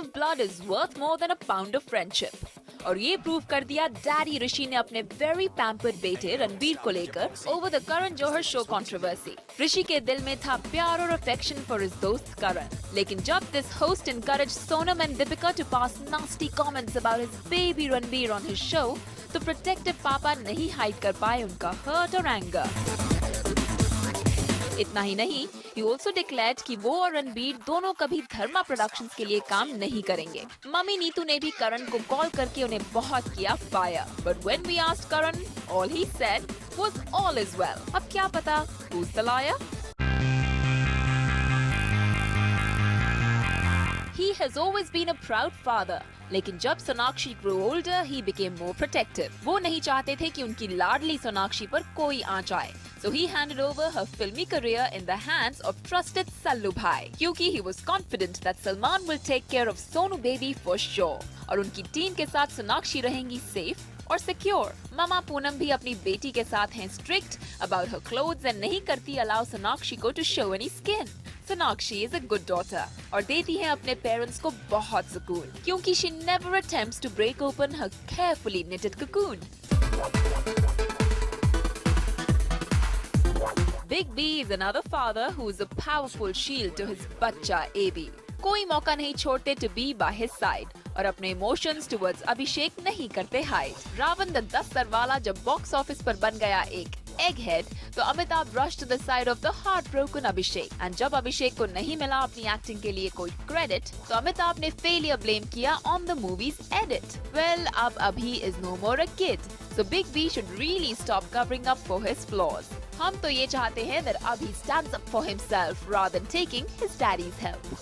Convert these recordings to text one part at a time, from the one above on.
of blood is worth more than a pound of friendship. और ये prove कर दिया डैडी ऋषि ने अपने वेरी पैम्पर्ड बेटे रणबीर को लेकर over the Karan Johar show controversy. Rishi के दिल में था प्यार और अफेक्शन फॉर हिज दोस्त करण, लेकिन जब this host encouraged Sonam and Deepika to pass nasty comments about his baby Ranbir on his show, तो प्रोटेक्टिव पापा नहीं हाइड कर पाए उनका हर्ट और एंगर। इतना ही नहीं, he also declared कि वो और रणबीर दोनों कभी धर्मा प्रोडक्शंस के लिए काम नहीं करेंगे। मम्मी नीतू ने भी करण को कॉल करके उन्हें बहुत किया fire, but when we asked Karan, all he said was all is well। अब क्या पता who's the liar? He has always been a proud father, लेकिन जब Sonakshi grew older, he became more protective। वो नहीं चाहते थे कि उनकी लाडली सोनाक्षी पर कोई आंच आए, so he handed over her filmy career in the hands of trusted Sallu भाई, क्योंकि he was confident that Salman will take care of Sonu baby for sure, और उनकी टीम के साथ सोनाक्षी रहेंगी safe और सिक्योर। मामा पूनम भी अपनी बेटी के साथ हैं strict about her clothes and नहीं करती अलाउ सोनाक्षी को to show any skin. Sonakshi is a good daughter और देती है अपने पेरेंट्स को बहुत सुकून, क्योंकि she never attempts to break open her carefully knitted cocoon। Big B is another father who is a powerful shield to his बच्चा AB। कोई मौका नहीं छोड़ते to be by his side और अपने इमोशंस टुवर्ड्स अभिषेक नहीं करते हाइड। रावण द 10 सरवाला जब बॉक्स ऑफिस पर बन गया एक एग हेड, तो Amitabh rush to the side of the heart broken Abhishek, and जब अभिषेक को नहीं मिला अपनी एक्टिंग के लिए कोई क्रेडिट, तो अमिताभ ने फेलियर ब्लेम किया on the movies edit. Well, अब Abhi is no more a kid, so big B should really stop covering up for his flaws. हम तो ये चाहते हैं that अभी stands up for himself rather than taking his daddy's help।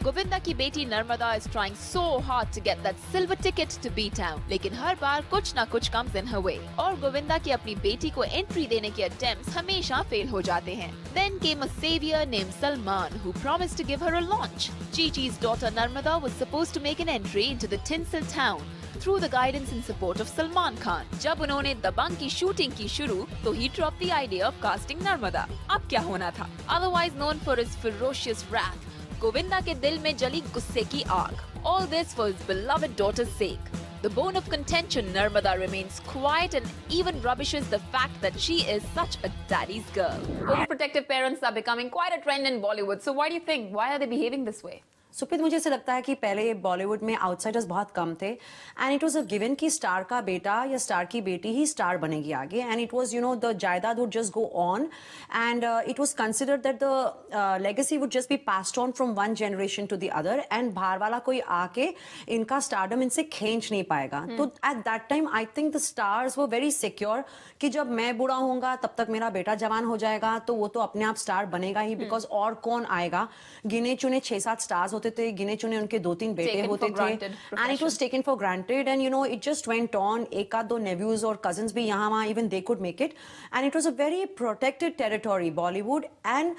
Govinda की बेटी Narmada is trying so hard to get that silver ticket to B-Town, लेकिन हर बार कुछ ना कुछ comes in her way और गोविंदा की अपनी बेटी को एंट्री देने के attempts हमेशा फेल हो जाते हैं। Then came a savior named Salman who promised to give her a launch। Chi-Chi's daughter Narmada was supposed to make an entry into the tinsel town through the guidance and support of Salman Khan। जब उन्होंने दबंग की shooting की शुरू, तो he dropped the idea of casting Narmada। अब क्या होना था? Otherwise known for his ferocious wrath, Govinda के दिल में जली गुस्से की आग। All this for his beloved daughter's sake। The bone of contention, Narmada remains quiet and even rubbishes the fact that she is such a daddy's girl। Overprotective parents are becoming quite a trend in Bollywood, so why do you think? Why are they behaving this way? Supreet, मुझे ऐसा लगता है कि पहले बॉलीवुड में outsiders बहुत कम थे and it was a given कि स्टार का बेटा या स्टार की बेटी ही स्टार बनेगी आगे, एंड इट वाज द जायदाद would just go on and it was considered that the legacy would just be passed on from one generation to the other and बाहर वाला कोई आके इनका स्टारडम इनसे खींच नहीं पाएगा। तो at that time I think the stars were very secure कि जब मैं बूढ़ा होऊंगा तब तक मेरा बेटा जवान हो जाएगा तो वो तो अपने आप स्टार बनेगा ही, बिकॉज और कौन आएगा। गिने चुने 6-7 स्टार्स होते थे, गिने चुने उनके 2-3 बेटे होते थे and it was taken for granted and it just went on. एक आध 2 नेव्यूज और कजन्स भी यहाँ वहाँ even they could make it and it was a very protected territory Bollywood and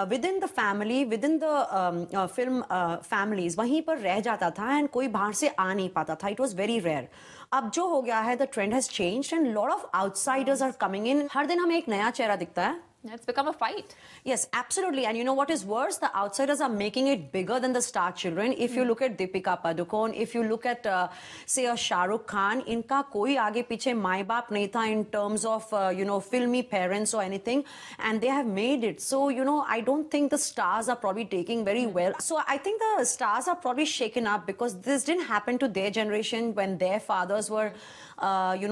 within the family, within the film families वहीं पर रह जाता था एंड कोई बाहर से आ नहीं पाता था। It was very rare. अब जो हो गया है, the trend has changed and lot of outsiders are coming in. हर दिन हमें एक नया चेहरा दिखता है। It's become a fight. Yes, absolutely. And you know what is worse? The outsiders are making it bigger than the star children. If you look at Deepika Padukone, if you look at, say, a Shah Rukh Khan, इनका कोई आगे पीछे माँ बाप नहीं था in terms of, filmy parents or anything. And they have made it. So, I don't think the stars are probably taking very well. So, I think the stars are probably shaken up because this didn't happen to their generation when their fathers were,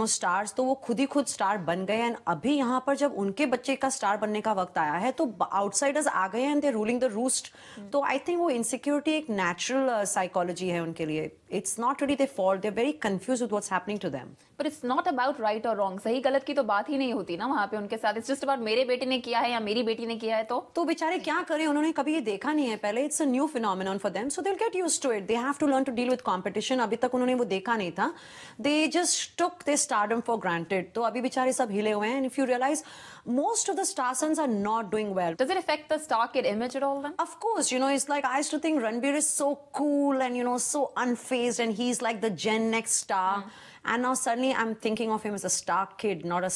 stars. तो वो खुद ही खुद star बन गए and अभी यहाँ पर जब उनके बच्चे का स्टार बनने का वक्त आया है तो आउटसाइडर्स आ गए and they ruling the roost. तो आई थिंक वो इनसिक्योरिटी एक नेचुरल साइकोलॉजी है उनके लिए। It's not really they fault, they are very confused with what's happening to them. But it's not about right और रॉन्ग, सही गलत की तो बात ही नहीं होती ना वहाँ पे उनके साथ। इट्स जस्ट अबाउट मेरे बेटे ने किया है या मेरी बेटी ने किया है तो बेचारे क्या करें, उन्होंने कभी ये देखा नहीं है पहले। It's a new phenomenon for them, so they will get used to it. They have to learn to deal with competition. अभी तक उन्होंने वो देखा नहीं था। They just took their stardom for granted. तो अभी बेचारे सब हिले हुए हैं and if you realise most of the star sons are not doing well. Does it affect the star kid image at all then? Of course, it's like I used to think Ranbir is so cool and so unfazed and he's like the Gen Next star. And now suddenly I'm thinking of him as a star kid, not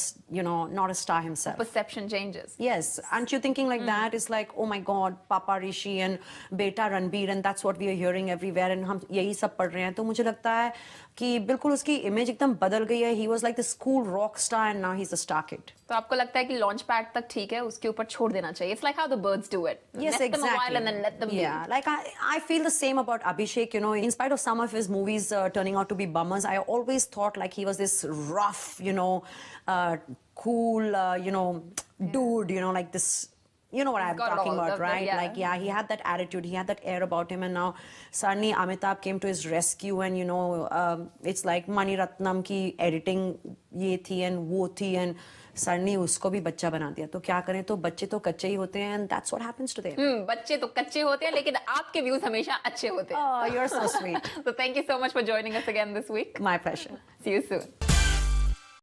not a star himself. Perception changes. Yes, aren't you thinking like that? It's like, oh my God, Papa Rishi and Beta Ranbir, and that's what we are hearing everywhere, and हम यही सब पढ़ रहे हैं. तो मुझे लगता है कि बिल्कुल उसकी इमेज एकदम बदल गई है. He was like this cool rock star, and now he's a star kid. तो आपको लगता है कि लॉन्च पैड तक ठीक है, उसके ऊपर छोड़ देना चाहिए. It's like how the birds do it. Yes, Nest them a while exactly. and then let them Yeah, leave. like I feel the same about Abhishek. In spite of some of his movies turning out to be bummers, I always thought like he was this rough, cool, dude. Like this. You know what I'm got talking all about, of the- right? yeah. Like, yeah, he had that attitude, he had that air about him, and now suddenly Amitabh came to his rescue, and it's like Mani Ratnam की editing ये थी and वो थी, and suddenly उसको भी बच्चा बना दिया. तो क्या करें? तो बच्चे तो कच्चे ही होते हैं, and that's what happens to them. बच्चे तो कच्चे होते हैं, लेकिन आपके व्यूज हमेशा अच्छे होते हैं. Oh, you're so sweet. So thank you so much for joining us again this week. My pleasure. See you soon.